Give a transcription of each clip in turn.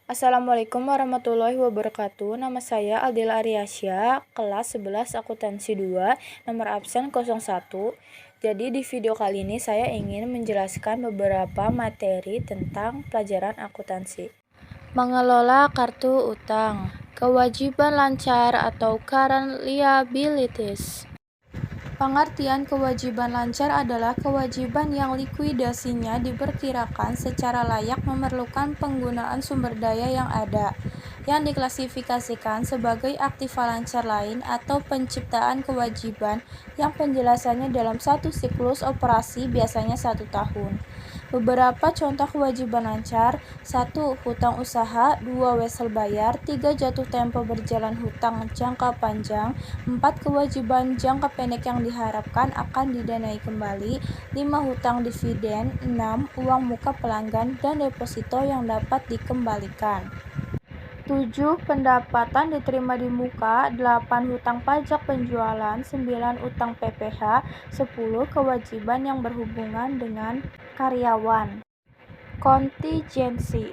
Assalamualaikum warahmatullahi wabarakatuh. Nama saya Aldila Aryasya, kelas 11 akuntansi 2, nomor absen 01. Jadi di video kali ini saya ingin menjelaskan beberapa materi tentang pelajaran akuntansi. Mengelola kartu utang, kewajiban lancar atau current liabilities. Pengertian kewajiban lancar adalah kewajiban yang likuidasinya diperkirakan secara layak memerlukan penggunaan sumber daya yang ada, yang diklasifikasikan sebagai aktiva lancar lain atau penciptaan kewajiban yang penjelasannya dalam satu siklus operasi biasanya 1 tahun. Beberapa contoh kewajiban lancar: 1. Hutang usaha, 2. Wesel bayar, 3. Jatuh tempo berjalan hutang jangka panjang, 4. Kewajiban jangka pendek yang diharapkan akan didanai kembali, 5. Hutang dividen, 6. Uang muka pelanggan dan deposito yang dapat dikembalikan. 7. Pendapatan diterima di muka, 8. Hutang pajak penjualan, 9. Utang PPh, 10. Kewajiban yang berhubungan dengan karyawan. Kontingensi.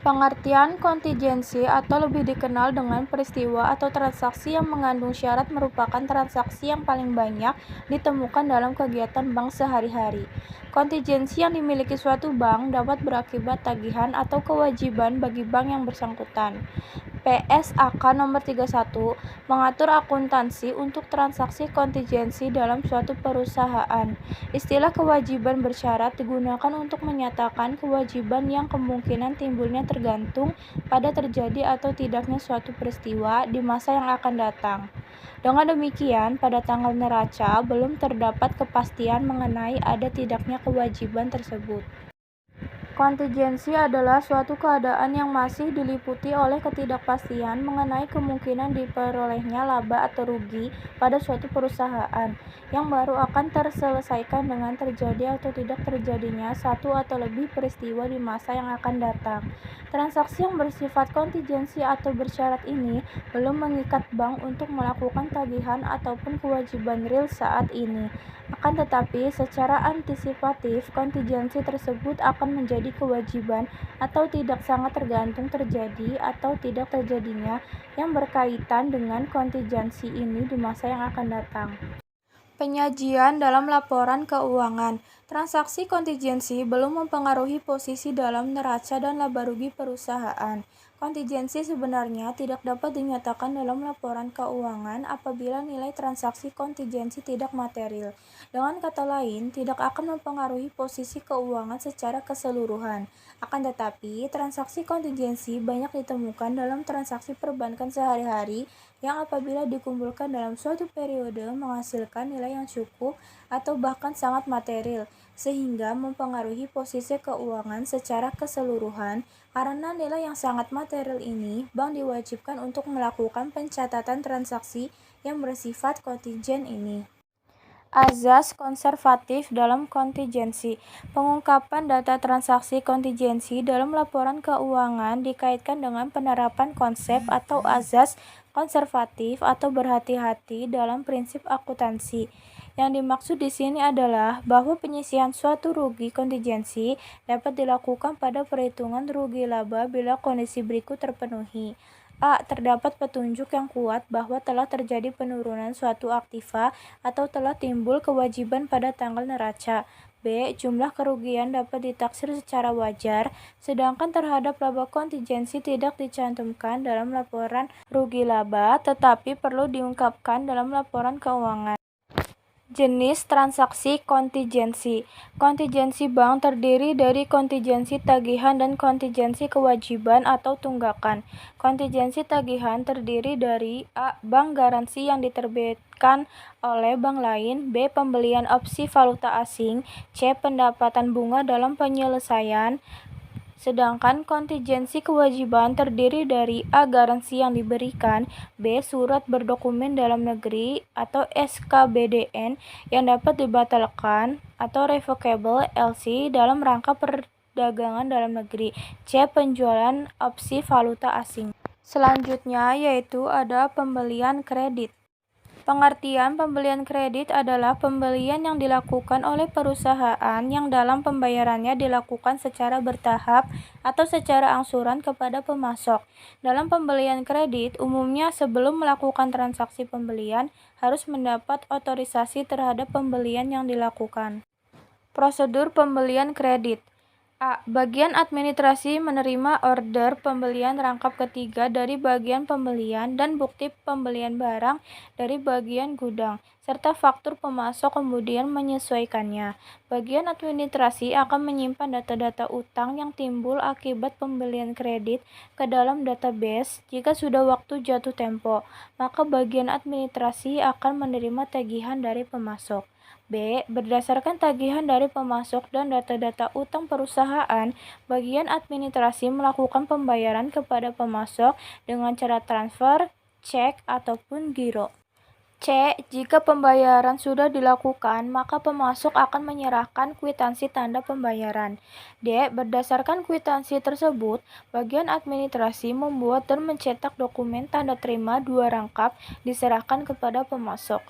Pengertian kontingensi atau lebih dikenal dengan peristiwa atau transaksi yang mengandung syarat merupakan transaksi yang paling banyak ditemukan dalam kegiatan bank sehari-hari. Kontingensi yang dimiliki suatu bank dapat berakibat tagihan atau kewajiban bagi bank yang bersangkutan. PSAK nomor 31 mengatur akuntansi untuk transaksi kontingensi dalam suatu perusahaan. Istilah kewajiban bersyarat digunakan untuk menyatakan kewajiban yang kemungkinan timbulnya tergantung pada terjadi atau tidaknya suatu peristiwa di masa yang akan datang. Dengan demikian, pada tanggal neraca belum terdapat kepastian mengenai ada tidaknya kewajiban tersebut. Kontingensi adalah suatu keadaan yang masih diliputi oleh ketidakpastian mengenai kemungkinan diperolehnya laba atau rugi pada suatu perusahaan, yang baru akan terselesaikan dengan terjadi atau tidak terjadinya satu atau lebih peristiwa di masa yang akan datang. Transaksi yang bersifat kontingensi atau bersyarat ini belum mengikat bank untuk melakukan tagihan ataupun kewajiban real saat ini. Akan tetapi, secara antisipatif, kontingensi tersebut akan menjadi kewajiban atau tidak sangat tergantung terjadi atau tidak terjadinya yang berkaitan dengan kontingensi ini di masa yang akan datang. Penyajian dalam laporan keuangan. Transaksi kontingensi belum mempengaruhi posisi dalam neraca dan laba rugi perusahaan. Kontingensi sebenarnya tidak dapat dinyatakan dalam laporan keuangan apabila nilai transaksi kontingensi tidak material. Dengan kata lain, tidak akan mempengaruhi posisi keuangan secara keseluruhan. Akan tetapi, transaksi kontingensi banyak ditemukan dalam transaksi perbankan sehari-hari yang apabila dikumpulkan dalam suatu periode menghasilkan nilai yang cukup atau bahkan sangat material, sehingga mempengaruhi posisi keuangan secara keseluruhan. Karena nilai yang sangat material ini, bank diwajibkan untuk melakukan pencatatan transaksi yang bersifat kontingen ini. Azas konservatif dalam kontingensi. Pengungkapan data transaksi kontingensi dalam laporan keuangan dikaitkan dengan penerapan konsep atau azas konservatif atau berhati-hati dalam prinsip akuntansi. Yang dimaksud di sini adalah bahwa penyisihan suatu rugi kontingensi dapat dilakukan pada perhitungan rugi laba bila kondisi berikut terpenuhi. A. Terdapat petunjuk yang kuat bahwa telah terjadi penurunan suatu aktiva atau telah timbul kewajiban pada tanggal neraca. B. Jumlah kerugian dapat ditaksir secara wajar, sedangkan terhadap laba kontingensi tidak dicantumkan dalam laporan rugi laba, tetapi perlu diungkapkan dalam laporan keuangan. Jenis transaksi kontingensi. Kontingensi bank terdiri dari kontingensi tagihan dan kontingensi kewajiban atau tunggakan. Kontingensi tagihan terdiri dari A. Bank garansi yang diterbitkan oleh bank lain, B. Pembelian opsi valuta asing, C. Pendapatan bunga dalam penyelesaian. Sedangkan kontingensi kewajiban terdiri dari A. Garansi yang diberikan, B. Surat berdokumen dalam negeri atau SKBDN yang dapat dibatalkan atau revocable LC dalam rangka perdagangan dalam negeri, C. Penjualan opsi valuta asing. Selanjutnya yaitu ada pembelian kredit. Pengertian pembelian kredit adalah pembelian yang dilakukan oleh perusahaan yang dalam pembayarannya dilakukan secara bertahap atau secara angsuran kepada pemasok. Dalam pembelian kredit, umumnya sebelum melakukan transaksi pembelian harus mendapat otorisasi terhadap pembelian yang dilakukan. Prosedur pembelian kredit. A. Bagian administrasi menerima order pembelian rangkap ketiga dari bagian pembelian dan bukti pembelian barang dari bagian gudang, serta faktur pemasok kemudian menyesuaikannya. Bagian administrasi akan menyimpan data-data utang yang timbul akibat pembelian kredit ke dalam database. Jika sudah waktu jatuh tempo, maka bagian administrasi akan menerima tagihan dari pemasok. B. Berdasarkan tagihan dari pemasok dan data-data utang perusahaan, bagian administrasi melakukan pembayaran kepada pemasok dengan cara transfer, cek, ataupun giro. C. Jika pembayaran sudah dilakukan, maka pemasok akan menyerahkan kwitansi tanda pembayaran. D. Berdasarkan kwitansi tersebut, bagian administrasi membuat dan mencetak dokumen tanda terima 2 rangkap diserahkan kepada pemasok.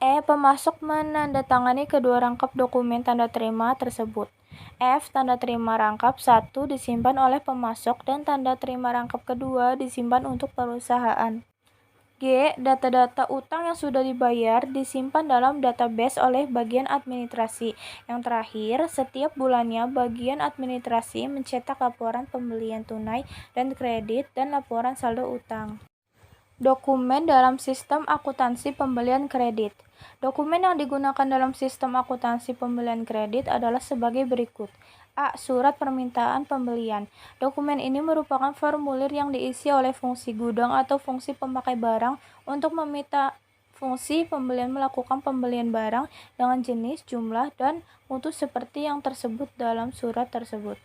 Pemasok menandatangani kedua rangkap dokumen tanda terima tersebut. F. Tanda terima rangkap 1 disimpan oleh pemasok dan tanda terima rangkap kedua disimpan untuk perusahaan. G. Data-data utang yang sudah dibayar disimpan dalam database oleh bagian administrasi. Yang terakhir, setiap bulannya bagian administrasi mencetak laporan pembelian tunai dan kredit dan laporan saldo utang. Dokumen dalam sistem akuntansi pembelian kredit. Dokumen yang digunakan dalam sistem akuntansi pembelian kredit adalah sebagai berikut. A. Surat permintaan pembelian. Dokumen ini merupakan formulir yang diisi oleh fungsi gudang atau fungsi pemakai barang untuk meminta fungsi pembelian melakukan pembelian barang dengan jenis, jumlah, dan mutu seperti yang tersebut dalam surat tersebut.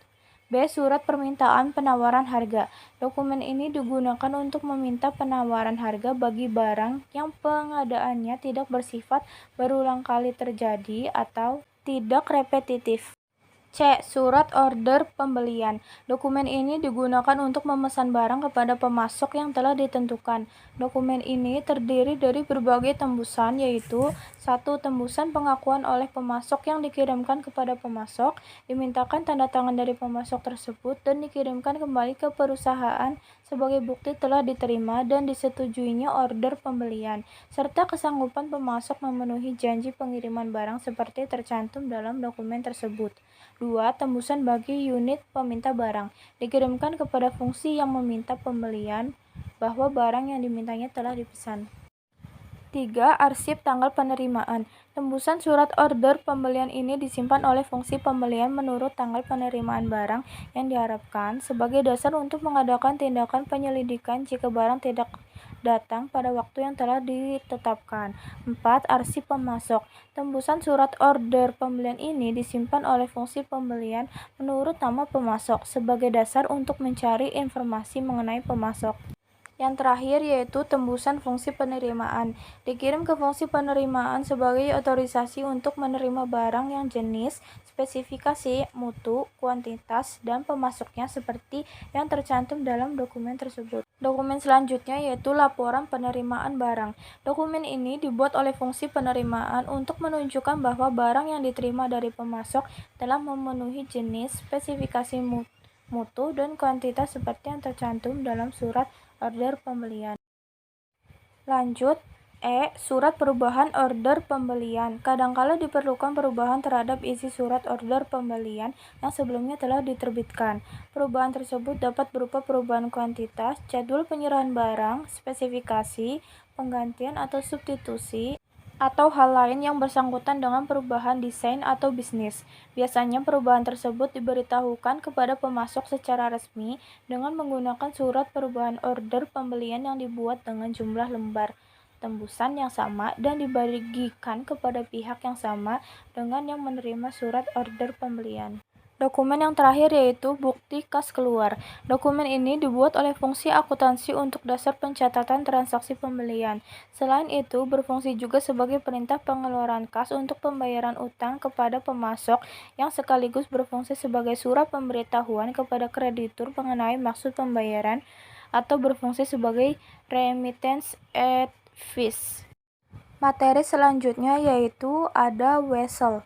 B. Surat permintaan penawaran harga. Dokumen ini digunakan untuk meminta penawaran harga bagi barang yang pengadaannya tidak bersifat berulang kali terjadi atau tidak repetitif. C. Surat order pembelian. Dokumen ini digunakan untuk memesan barang kepada pemasok yang telah ditentukan. Dokumen ini terdiri dari berbagai tembusan, yaitu 1. Tembusan pengakuan oleh pemasok yang dikirimkan kepada pemasok, dimintakan tanda tangan dari pemasok tersebut dan dikirimkan kembali ke perusahaan sebagai bukti telah diterima dan disetujuinya order pembelian, serta kesanggupan pemasok memenuhi janji pengiriman barang seperti tercantum dalam dokumen tersebut. 2. Tembusan bagi unit peminta barang, dikirimkan kepada fungsi yang meminta pembelian bahwa barang yang dimintanya telah dipesan. 3. Arsip tanggal penerimaan. Tembusan surat order pembelian ini disimpan oleh fungsi pembelian menurut tanggal penerimaan barang yang diharapkan sebagai dasar untuk mengadakan tindakan penyelidikan jika barang tidak datang pada waktu yang telah ditetapkan. 4. Arsip pemasok. Tembusan surat order pembelian ini disimpan oleh fungsi pembelian menurut nama pemasok sebagai dasar untuk mencari informasi mengenai pemasok. Yang terakhir yaitu tembusan fungsi penerimaan. Dikirim ke fungsi penerimaan sebagai otorisasi untuk menerima barang yang jenis, spesifikasi, mutu, kuantitas, dan pemasoknya seperti yang tercantum dalam dokumen tersebut. Dokumen selanjutnya yaitu laporan penerimaan barang. Dokumen ini dibuat oleh fungsi penerimaan untuk menunjukkan bahwa barang yang diterima dari pemasok telah memenuhi jenis, spesifikasi, mutu, dan kuantitas seperti yang tercantum dalam surat order pembelian. Lanjut, surat perubahan order pembelian. Kadangkala diperlukan perubahan terhadap isi surat order pembelian yang sebelumnya telah diterbitkan. Perubahan tersebut dapat berupa perubahan kuantitas, jadwal penyerahan barang, spesifikasi, penggantian atau substitusi, atau hal lain yang bersangkutan dengan perubahan desain atau bisnis. Biasanya perubahan tersebut diberitahukan kepada pemasok secara resmi dengan menggunakan surat perubahan order pembelian yang dibuat dengan jumlah lembar tembusan yang sama dan dibagikan kepada pihak yang sama dengan yang menerima surat order pembelian. Dokumen yang terakhir yaitu bukti kas keluar. Dokumen ini dibuat oleh fungsi akuntansi untuk dasar pencatatan transaksi pembelian. Selain itu, berfungsi juga sebagai perintah pengeluaran kas untuk pembayaran utang kepada pemasok yang sekaligus berfungsi sebagai surat pemberitahuan kepada kreditur mengenai maksud pembayaran atau berfungsi sebagai remittance advice. Materi selanjutnya yaitu ada wesel.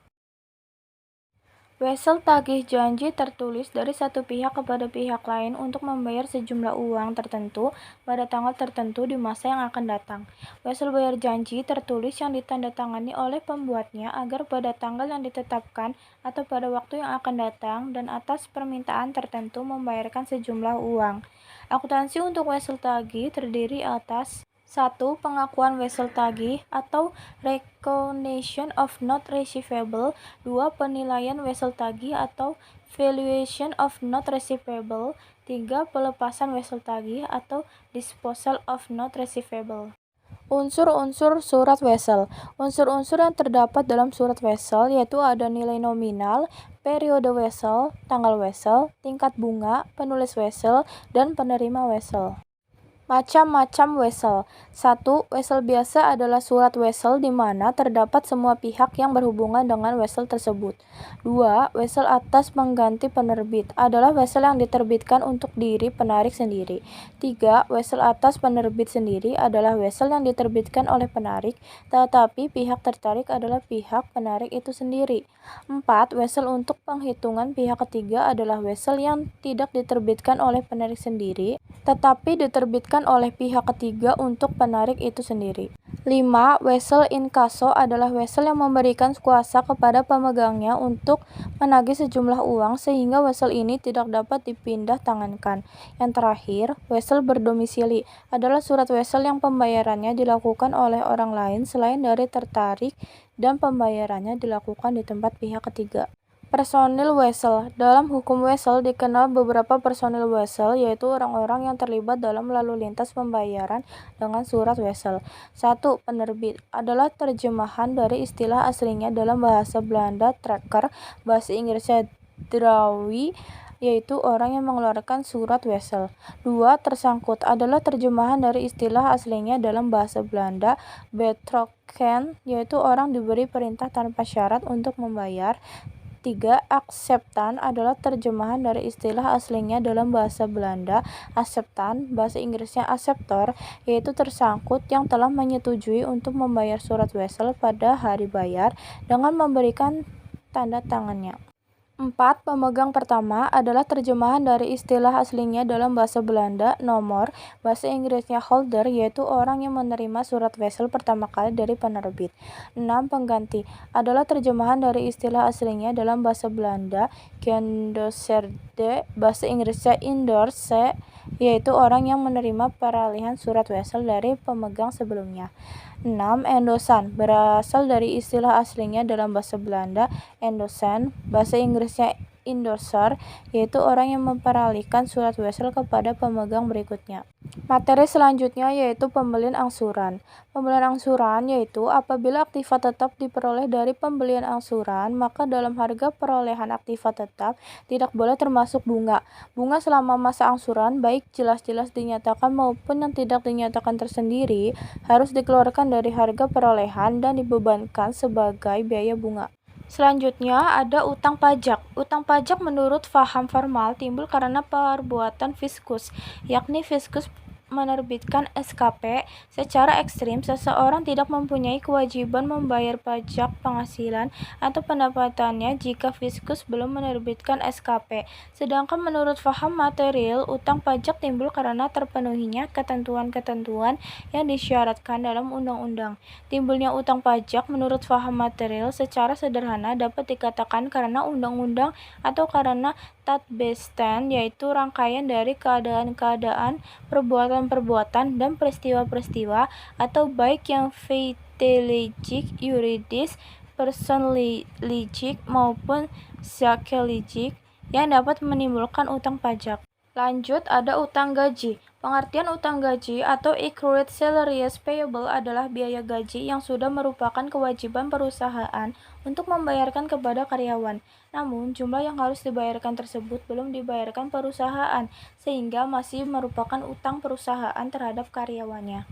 Wesel tagih janji tertulis dari satu pihak kepada pihak lain untuk membayar sejumlah uang tertentu pada tanggal tertentu di masa yang akan datang. Wesel bayar janji tertulis yang ditandatangani oleh pembuatnya agar pada tanggal yang ditetapkan atau pada waktu yang akan datang dan atas permintaan tertentu membayarkan sejumlah uang. Akuntansi untuk wesel tagih terdiri atas 1. Pengakuan wesel tagih atau recognition of note receivable. 2. Penilaian wesel tagih atau valuation of note receivable. 3. Pelepasan wesel tagih atau disposal of note receivable. Unsur-unsur surat wesel. Unsur-unsur yang terdapat dalam surat wesel yaitu ada nilai nominal, periode wesel, tanggal wesel, tingkat bunga, penulis wesel, dan penerima wesel. Macam-macam wesel. 1. Wesel biasa adalah surat wesel di mana terdapat semua pihak yang berhubungan dengan wesel tersebut. 2. Wesel atas pengganti penerbit adalah wesel yang diterbitkan untuk diri penarik sendiri. 3. Wesel atas penerbit sendiri adalah wesel yang diterbitkan oleh penarik, tetapi pihak tertarik adalah pihak penarik itu sendiri. 4. Wesel untuk penghitungan pihak ketiga adalah wesel yang tidak diterbitkan oleh penarik sendiri, tetapi diterbitkan oleh pihak ketiga untuk penarik itu sendiri. 5. Wesel inkasso adalah wesel yang memberikan kuasa kepada pemegangnya untuk menagih sejumlah uang sehingga wesel ini tidak dapat dipindah tangankan. Yang terakhir, wesel berdomisili adalah surat wesel yang pembayarannya dilakukan oleh orang lain selain dari tertarik dan pembayarannya dilakukan di tempat pihak ketiga. Personil wesel. Dalam hukum wesel dikenal beberapa personil wesel, yaitu orang-orang yang terlibat dalam lalu lintas pembayaran dengan surat wesel. 1. Penerbit adalah terjemahan dari istilah aslinya dalam bahasa Belanda trekker, bahasa Inggrisnya drawie, yaitu orang yang mengeluarkan surat wesel. 2. Tersangkut adalah terjemahan dari istilah aslinya dalam bahasa Belanda betrokken, yaitu orang diberi perintah tanpa syarat untuk membayar. 3. Akseptan adalah terjemahan dari istilah aslinya dalam bahasa Belanda acceptan, bahasa Inggrisnya acceptor, yaitu tersangkut yang telah menyetujui untuk membayar surat wesel pada hari bayar dengan memberikan tanda tangannya. 4. Pemegang pertama adalah terjemahan dari istilah aslinya dalam bahasa Belanda nomor, bahasa Inggrisnya holder, yaitu orang yang menerima surat wesel pertama kali dari penerbit. 6. Pengganti adalah terjemahan dari istilah aslinya dalam bahasa Belanda geendoserde, bahasa Inggrisnya indorse, yaitu orang yang menerima peralihan surat wesel dari pemegang sebelumnya. 6. Endosan berasal dari istilah aslinya dalam bahasa Belanda endosan, bahasa Inggrisnya endorser, yaitu orang yang memperalihkan surat wesel kepada pemegang berikutnya. Materi selanjutnya yaitu pembelian angsuran. Pembelian angsuran yaitu apabila aktiva tetap diperoleh dari pembelian angsuran, maka dalam harga perolehan aktiva tetap tidak boleh termasuk bunga. Bunga selama masa angsuran, baik jelas-jelas dinyatakan maupun yang tidak dinyatakan tersendiri, harus dikeluarkan dari harga perolehan dan dibebankan sebagai biaya bunga. Selanjutnya ada utang pajak. Utang pajak menurut faham formal timbul karena perbuatan fiskus, yakni fiskus menerbitkan SKP. Secara ekstrim, seseorang tidak mempunyai kewajiban membayar pajak penghasilan atau pendapatannya jika fiskus belum menerbitkan SKP. Sedangkan menurut faham material, utang pajak timbul karena terpenuhinya ketentuan-ketentuan yang disyaratkan dalam undang-undang. Timbulnya utang pajak menurut faham material secara sederhana dapat dikatakan karena undang-undang atau karena tatbestand, yaitu rangkaian dari keadaan-keadaan, perbuatan-perbuatan, dan peristiwa-peristiwa, atau baik yang feitelijik, yuridis, personlijik, maupun zakelijik, yang dapat menimbulkan utang pajak. Lanjut, ada utang gaji. Pengertian utang gaji atau accrued salaries payable adalah biaya gaji yang sudah merupakan kewajiban perusahaan untuk membayarkan kepada karyawan. Namun, jumlah yang harus dibayarkan tersebut belum dibayarkan perusahaan, sehingga masih merupakan utang perusahaan terhadap karyawannya.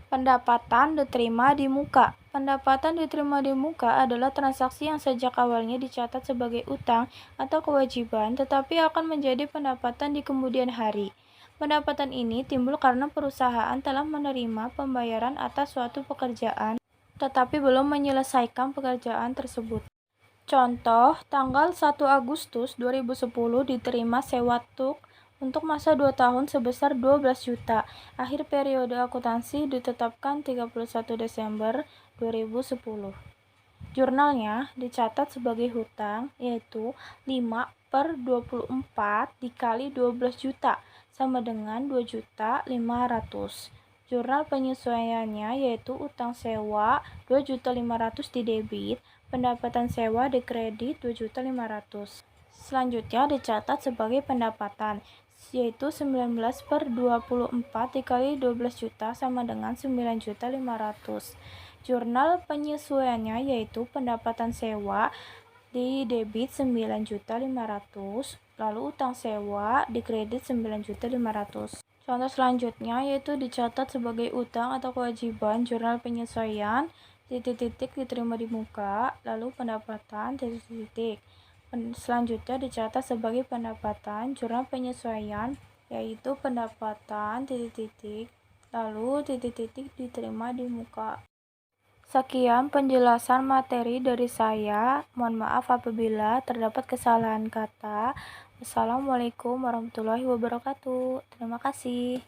Pendapatan diterima di muka. Pendapatan diterima di muka adalah transaksi yang sejak awalnya dicatat sebagai utang atau kewajiban, tetapi akan menjadi pendapatan di kemudian hari. Pendapatan ini timbul karena perusahaan telah menerima pembayaran atas suatu pekerjaan tetapi belum menyelesaikan pekerjaan tersebut. Contoh, tanggal 1 Agustus 2010 diterima sewa truk untuk masa 2 tahun sebesar 12 juta. Akhir periode akuntansi ditetapkan 31 Desember 2010. Jurnalnya dicatat sebagai hutang, yaitu 5/24 dikali 12 juta, sama dengan 2.500.000. Jurnal penyesuaiannya yaitu utang sewa 2.500.000 di debit, pendapatan sewa di kredit 2.500.000. Selanjutnya dicatat sebagai pendapatan, yaitu 19/24 dikali 12 juta sama dengan 9.500.000. Jurnal penyesuaiannya yaitu pendapatan sewa di debit 9.500.000, lalu utang sewa di kredit 9.500.000. Contoh selanjutnya yaitu dicatat sebagai utang atau kewajiban jurnal penyesuaian titik-titik diterima di muka, lalu pendapatan titik-titik. Selanjutnya dicatat sebagai pendapatan jurnal penyesuaian yaitu pendapatan titik-titik, lalu titik-titik diterima di muka. Sekian penjelasan materi dari saya. Mohon maaf apabila terdapat kesalahan kata. Wassalamualaikum warahmatullahi wabarakatuh. Terima kasih.